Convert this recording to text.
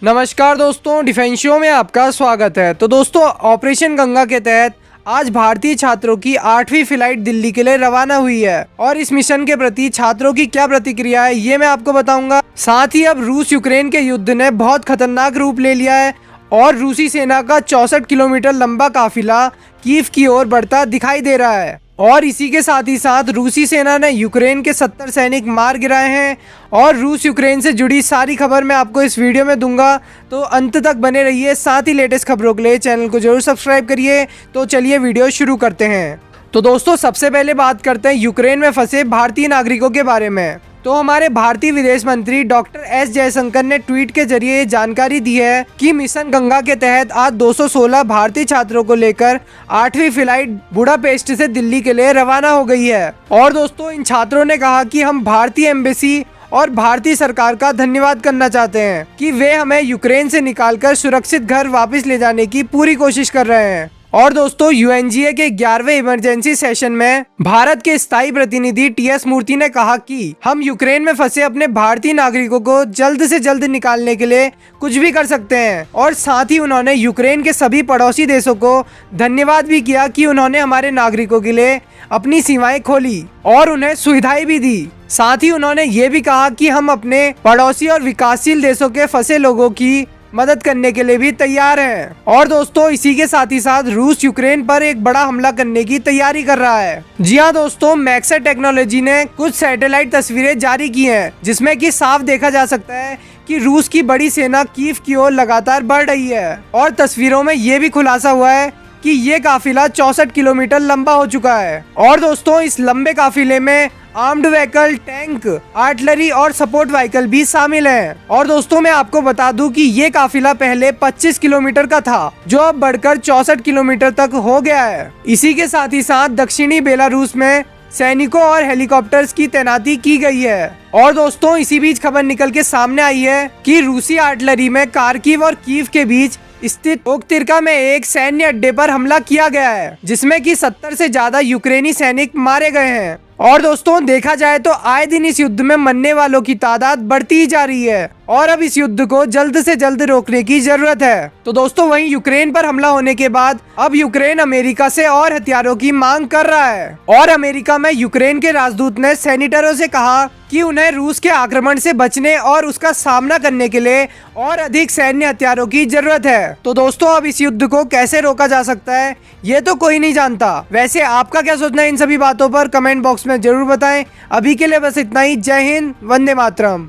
नमस्कार दोस्तों, defence show में आपका स्वागत है। तो दोस्तों, ऑपरेशन गंगा के तहत आज भारतीय छात्रों की 8वीं फ्लाइट दिल्ली के लिए रवाना हुई है और इस मिशन के प्रति छात्रों की क्या प्रतिक्रिया है ये मैं आपको बताऊंगा। साथ ही अब रूस यूक्रेन के युद्ध ने बहुत खतरनाक रूप ले लिया है और रूसी सेना का 64 किलोमीटर लंबा काफिला कीव की ओर बढ़ता दिखाई दे रहा है। और इसी के साथ ही साथ रूसी सेना ने यूक्रेन के 70 सैनिक मार गिराए हैं और रूस यूक्रेन से जुड़ी सारी खबर मैं आपको इस वीडियो में दूंगा, तो अंत तक बने रहिए। साथ ही लेटेस्ट खबरों के लिए चैनल को जरूर सब्सक्राइब करिए। तो चलिए वीडियो शुरू करते हैं। तो दोस्तों, सबसे पहले बात करते हैं यूक्रेन में फंसे भारतीय नागरिकों के बारे में। तो हमारे भारतीय विदेश मंत्री डॉक्टर एस जयशंकर ने ट्वीट के जरिए ये जानकारी दी है कि मिशन गंगा के तहत आज 216 भारतीय छात्रों को लेकर 8वीं फ्लाइट बुडापेस्ट से दिल्ली के लिए रवाना हो गई है। और दोस्तों, इन छात्रों ने कहा कि हम भारतीय एम्बेसी और भारतीय सरकार का धन्यवाद करना चाहते हैं कि वे हमें यूक्रेन से निकालकर सुरक्षित घर वापस ले जाने की पूरी कोशिश कर रहे हैं। और दोस्तों, यूएनजीए के 11वें इमरजेंसी सेशन में भारत के स्थायी प्रतिनिधि टीएस मूर्ति ने कहा कि हम यूक्रेन में फंसे अपने भारतीय नागरिकों को जल्द से जल्द निकालने के लिए कुछ भी कर सकते हैं। और साथ ही उन्होंने यूक्रेन के सभी पड़ोसी देशों को धन्यवाद भी किया कि उन्होंने हमारे नागरिकों के लिए अपनी सीमाएं खोली और उन्हें सुविधाएं भी दी। साथ ही उन्होंने ये भी कहा कि हम अपने पड़ोसी और विकासशील देशों के फंसे लोगों की मदद करने के लिए भी तैयार हैं। और दोस्तों, इसी के साथ ही साथ रूस यूक्रेन पर एक बड़ा हमला करने की तैयारी कर रहा है। जी हाँ दोस्तों, मैक्सर टेक्नोलॉजी ने कुछ सैटेलाइट तस्वीरें जारी की हैं जिसमें कि साफ देखा जा सकता है कि रूस की बड़ी सेना कीव की ओर लगातार बढ़ रही है। और तस्वीरों में ये भी खुलासा हुआ है कि ये काफिला 64 किलोमीटर लंबा हो चुका है। और दोस्तों, इस लंबे काफिले में आर्म्ड व्हीकल, टैंक, आर्टिलरी और सपोर्ट व्हीकल भी शामिल हैं। और दोस्तों, मैं आपको बता दूं कि ये काफिला पहले 25 किलोमीटर का था जो अब बढ़कर 64 किलोमीटर तक हो गया है। इसी के साथ ही साथ दक्षिणी बेलारूस में सैनिकों और हेलीकॉप्टर्स की तैनाती की गई है। और दोस्तों, इसी बीच खबर निकल के सामने आई है कि रूसी आर्टिलरी में खार्किव और कीव के बीच स्थित ओक्तिर्का में एक सैन्य अड्डे पर हमला किया गया है जिसमें कि 70 से ज्यादा यूक्रेनी सैनिक मारे गए हैं। और दोस्तों, देखा जाए तो आए दिन इस युद्ध में मरने वालों की तादाद बढ़ती ही जा रही है और अब इस युद्ध को जल्द से जल्द रोकने की जरूरत है। तो दोस्तों, वहीं यूक्रेन पर हमला होने के बाद अब यूक्रेन अमेरिका से और हथियारों की मांग कर रहा है। और अमेरिका में यूक्रेन के राजदूत ने सैनिटरों से कहा कि उन्हें रूस के आक्रमण से बचने और उसका सामना करने के लिए और अधिक सैन्य हथियारों की जरूरत है। तो दोस्तों, अब इस युद्ध को कैसे रोका जा सकता है ये तो कोई नहीं जानता। वैसे आपका क्या सोचना है इन सभी बातों पर कमेंट बॉक्स में जरूर बताएं। अभी के लिए बस इतना ही। जय हिंद, वंदे मातरम।